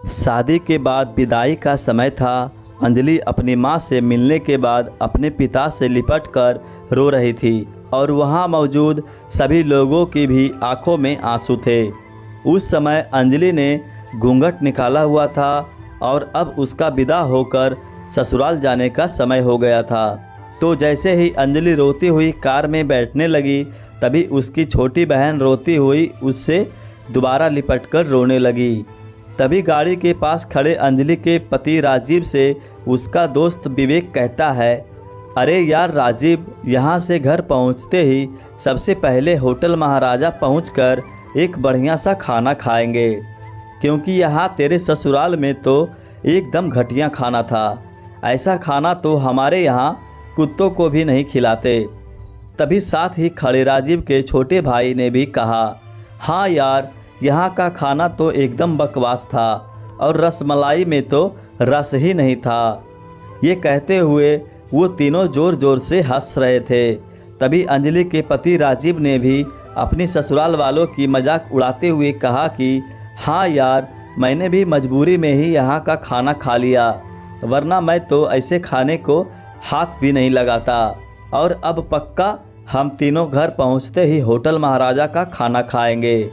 शादी के बाद विदाई का समय था। अंजलि अपनी मां से मिलने के बाद अपने पिता से लिपट कर रो रही थी और वहां मौजूद सभी लोगों की भी आंखों में आंसू थे। उस समय अंजलि ने घूंघट निकाला हुआ था और अब उसका विदा होकर ससुराल जाने का समय हो गया था। तो जैसे ही अंजलि रोती हुई कार में बैठने लगी, तभी उसकी छोटी बहन रोती हुई उससे दोबारा लिपटकर रोने लगी। तभी गाड़ी के पास खड़े अंजलि के पति राजीव से उसका दोस्त विवेक कहता है, अरे यार राजीव, यहाँ से घर पहुँचते ही सबसे पहले होटल महाराजा पहुँचकर एक बढ़िया सा खाना खाएंगे, क्योंकि यहाँ तेरे ससुराल में तो एकदम घटिया खाना था। ऐसा खाना तो हमारे यहाँ कुत्तों को भी नहीं खिलाते। तभी साथ ही खड़े राजीव के छोटे भाई ने भी कहा, हाँ यार, यहाँ का खाना तो एकदम बकवास था और रसमलाई में तो रस ही नहीं था। ये कहते हुए वो तीनों ज़ोर ज़ोर से हंस रहे थे। तभी अंजलि के पति राजीव ने भी अपनी ससुराल वालों की मजाक उड़ाते हुए कहा कि हाँ यार, मैंने भी मजबूरी में ही यहाँ का खाना खा लिया, वरना मैं तो ऐसे खाने को हाथ भी नहीं लगाता। और अब पक्का हम तीनों घर पहुँचते ही होटल महाराजा का खाना खाएंगे।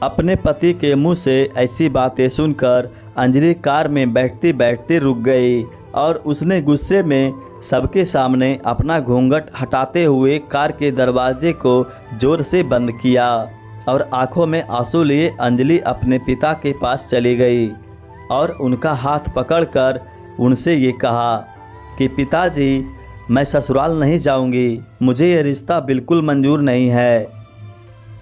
अपने पति के मुंह से ऐसी बातें सुनकर अंजलि कार में बैठती बैठती रुक गई और उसने गुस्से में सबके सामने अपना घूंघट हटाते हुए कार के दरवाजे को ज़ोर से बंद किया और आंखों में आंसू लिए अंजलि अपने पिता के पास चली गई और उनका हाथ पकड़कर उनसे ये कहा कि पिताजी, मैं ससुराल नहीं जाऊंगी, मुझे ये रिश्ता बिल्कुल मंजूर नहीं है।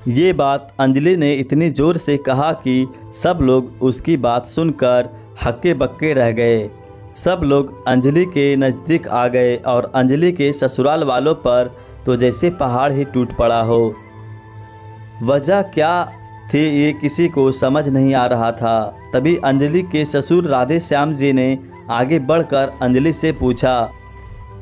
ये बात अंजलि ने इतनी ज़ोर से कहा कि सब लोग उसकी बात सुनकर हक्के बक्के रह गए। सब लोग अंजलि के नज़दीक आ गए और अंजलि के ससुराल वालों पर तो जैसे पहाड़ ही टूट पड़ा हो। वजह क्या थी ये किसी को समझ नहीं आ रहा था। तभी अंजलि के ससुर राधे श्याम जी ने आगे बढ़कर अंजलि से पूछा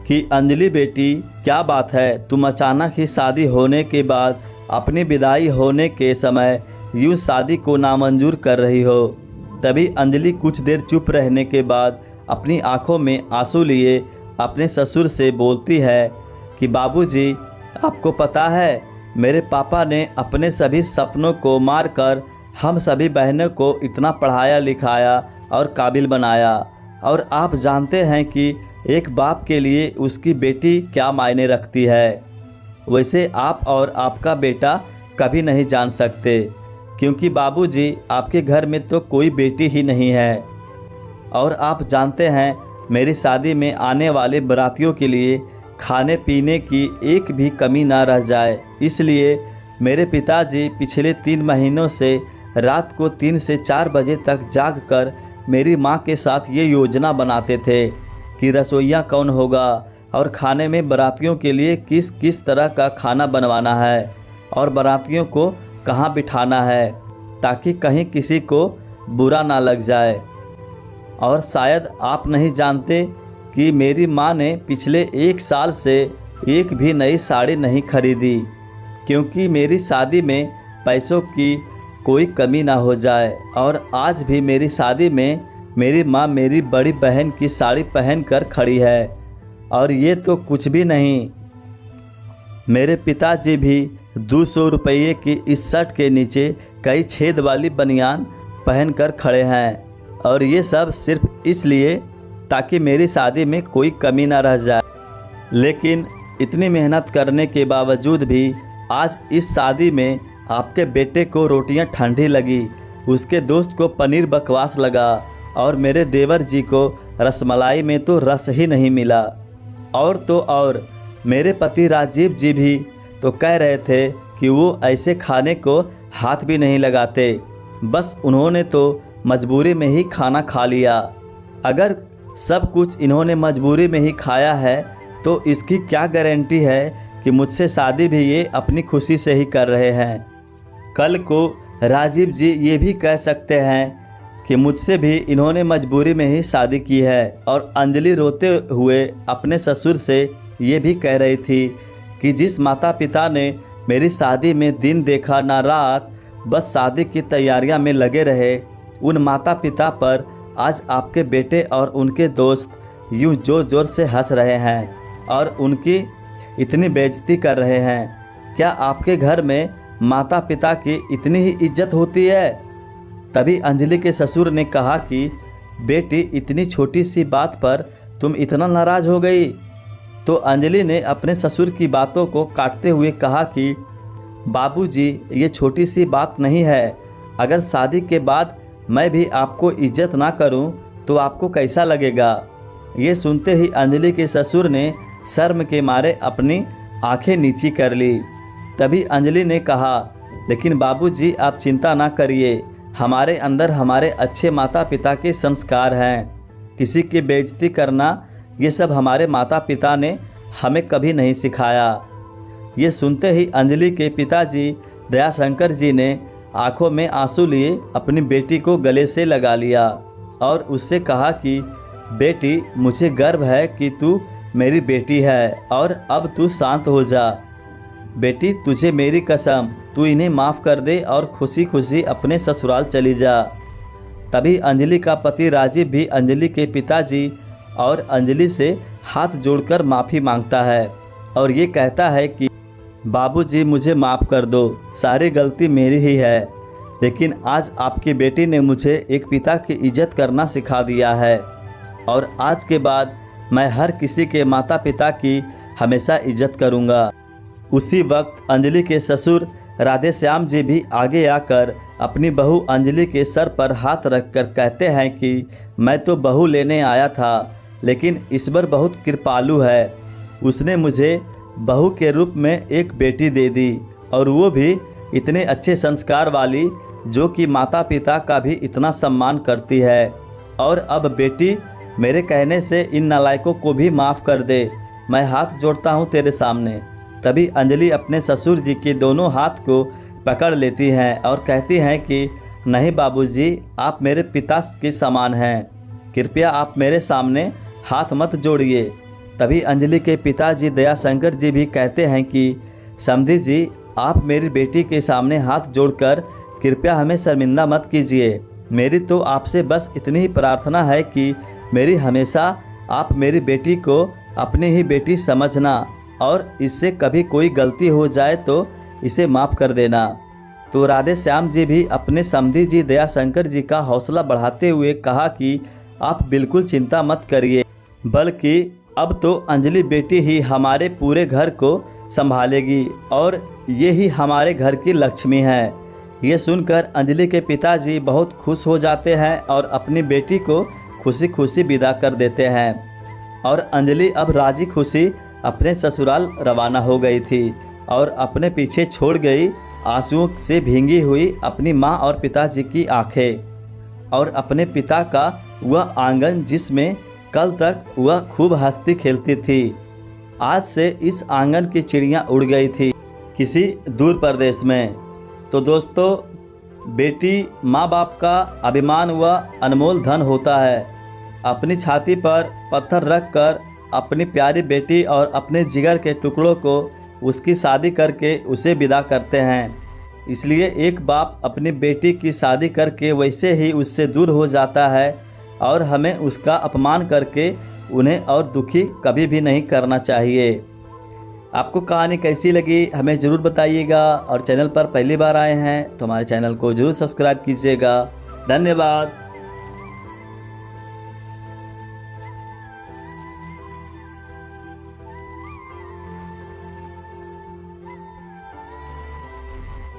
कि अंजलि बेटी, क्या बात है, तुम अचानक ही शादी होने के बाद अपनी विदाई होने के समय यूँ शादी को नामंजूर कर रही हो। तभी अंजलि कुछ देर चुप रहने के बाद अपनी आंखों में आंसू लिए अपने ससुर से बोलती है कि बाबूजी, आपको पता है, मेरे पापा ने अपने सभी सपनों को मारकर हम सभी बहनों को इतना पढ़ाया लिखाया और काबिल बनाया, और आप जानते हैं कि एक बाप के लिए उसकी बेटी क्या मायने रखती है। वैसे आप और आपका बेटा कभी नहीं जान सकते, क्योंकि बाबूजी, आपके घर में तो कोई बेटी ही नहीं है। और आप जानते हैं, मेरी शादी में आने वाले बारातियों के लिए खाने पीने की एक भी कमी ना रह जाए, इसलिए मेरे पिताजी पिछले 3 महीनों से रात को 3 से 4 बजे तक जाग कर मेरी माँ के साथ ये योजना बनाते थे कि रसोइया कौन होगा और खाने में बारातियों के लिए किस किस तरह का खाना बनवाना है और बारातियों को कहाँ बिठाना है, ताकि कहीं किसी को बुरा ना लग जाए। और शायद आप नहीं जानते कि मेरी माँ ने पिछले 1 साल से एक भी नई साड़ी नहीं खरीदी, क्योंकि मेरी शादी में पैसों की कोई कमी ना हो जाए। और आज भी मेरी शादी में मेरी माँ मेरी बड़ी बहन की साड़ी पहनकर खड़ी है। और ये तो कुछ भी नहीं, मेरे पिताजी भी 200 रुपये की इस शर्ट के नीचे कई छेद वाली बनियान पहनकर खड़े हैं, और ये सब सिर्फ इसलिए ताकि मेरी शादी में कोई कमी ना रह जाए। लेकिन इतनी मेहनत करने के बावजूद भी आज इस शादी में आपके बेटे को रोटियां ठंडी लगी, उसके दोस्त को पनीर बकवास लगा और मेरे देवर जी को रसमलाई में तो रस ही नहीं मिला। और तो और मेरे पति राजीव जी भी तो कह रहे थे कि वो ऐसे खाने को हाथ भी नहीं लगाते, बस उन्होंने तो मजबूरी में ही खाना खा लिया। अगर सब कुछ इन्होंने मजबूरी में ही खाया है तो इसकी क्या गारंटी है कि मुझसे शादी भी ये अपनी खुशी से ही कर रहे हैं। कल को राजीव जी ये भी कह सकते हैं कि मुझसे भी इन्होंने मजबूरी में ही शादी की है। और अंजलि रोते हुए अपने ससुर से ये भी कह रही थी कि जिस माता पिता ने मेरी शादी में दिन देखा ना रात, बस शादी की तैयारियां में लगे रहे, उन माता पिता पर आज आपके बेटे और उनके दोस्त यूं जोर जोर से हंस रहे हैं और उनकी इतनी बेइज्जती कर रहे हैं। क्या आपके घर में माता पिता की इतनी ही इज्जत होती है? तभी अंजलि के ससुर ने कहा कि बेटी, इतनी छोटी सी बात पर तुम इतना नाराज़ हो गई? तो अंजलि ने अपने ससुर की बातों को काटते हुए कहा कि बाबूजी, ये छोटी सी बात नहीं है। अगर शादी के बाद मैं भी आपको इज्जत ना करूं तो आपको कैसा लगेगा? ये सुनते ही अंजलि के ससुर ने शर्म के मारे अपनी आंखें नीची कर ली। तभी अंजलि ने कहा, लेकिन बाबूजी, आप चिंता ना करिए, हमारे अंदर हमारे अच्छे माता पिता के संस्कार हैं। किसी की बेइज्जती करना ये सब हमारे माता पिता ने हमें कभी नहीं सिखाया। ये सुनते ही अंजलि के पिताजी दयाशंकर जी ने आंखों में आंसू लिए अपनी बेटी को गले से लगा लिया और उससे कहा कि बेटी, मुझे गर्व है कि तू मेरी बेटी है और अब तू शांत हो जा। बेटी, तुझे मेरी कसम, तू इन्हें माफ़ कर दे और खुशी खुशी अपने ससुराल चली जा। तभी अंजलि का पति राजीव भी अंजलि के पिताजी और अंजलि से हाथ जोड़कर माफ़ी मांगता है और ये कहता है कि बाबूजी, मुझे माफ़ कर दो, सारी गलती मेरी ही है, लेकिन आज आपकी बेटी ने मुझे एक पिता की इज्जत करना सिखा दिया है और आज के बाद मैं हर किसी के माता पिता की हमेशा इज्जत करूँगा। उसी वक्त अंजलि के ससुर राधेश्याम जी भी आगे आकर अपनी बहू अंजलि के सर पर हाथ रखकर कहते हैं कि मैं तो बहू लेने आया था, लेकिन ईश्वर बहुत कृपालु है, उसने मुझे बहू के रूप में एक बेटी दे दी और वो भी इतने अच्छे संस्कार वाली, जो कि माता पिता का भी इतना सम्मान करती है। और अब बेटी, मेरे कहने से इन नालायकों को भी माफ़ कर दे, मैं हाथ जोड़ता हूँ तेरे सामने। तभी अंजलि अपने ससुर जी के दोनों हाथ को पकड़ लेती हैं और कहती हैं कि नहीं बाबूजी, आप मेरे पिता के समान हैं, कृपया आप मेरे सामने हाथ मत जोड़िए। तभी अंजलि के पिताजी दयाशंकर जी भी कहते हैं कि समधी जी, आप मेरी बेटी के सामने हाथ जोड़कर कृपया हमें शर्मिंदा मत कीजिए। मेरी तो आपसे बस इतनी ही प्रार्थना है कि मेरी हमेशा आप मेरी बेटी को अपनी ही बेटी समझना और इससे कभी कोई गलती हो जाए तो इसे माफ़ कर देना। तो राधेश्याम जी भी अपने समधी जी दयाशंकर जी का हौसला बढ़ाते हुए कहा कि आप बिल्कुल चिंता मत करिए, बल्कि अब तो अंजलि बेटी ही हमारे पूरे घर को संभालेगी और ये ही हमारे घर की लक्ष्मी है। ये सुनकर अंजलि के पिताजी बहुत खुश हो जाते हैं और अपनी बेटी को खुशी खुशी विदा कर देते हैं और अंजलि अब राजी खुशी अपने ससुराल रवाना हो गई थी और अपने पीछे छोड़ गई आंसुओं से भींगी हुई अपनी माँ और पिताजी की आंखें और अपने पिता का वह आंगन जिसमें कल तक वह खूब हंसती खेलती थी। आज से इस आंगन की चिड़ियाँ उड़ गई थी किसी दूर प्रदेश में। तो दोस्तों, बेटी माँ बाप का अभिमान व अनमोल धन होता है। अपनी छाती पर पत्थर रख कर अपनी प्यारी बेटी और अपने जिगर के टुकड़ों को उसकी शादी करके उसे विदा करते हैं। इसलिए एक बाप अपनी बेटी की शादी करके वैसे ही उससे दूर हो जाता है और हमें उसका अपमान करके उन्हें और दुखी कभी भी नहीं करना चाहिए। आपको कहानी कैसी लगी हमें ज़रूर बताइएगा और चैनल पर पहली बार आए हैं तो हमारे चैनल को ज़रूर सब्सक्राइब कीजिएगा। धन्यवाद।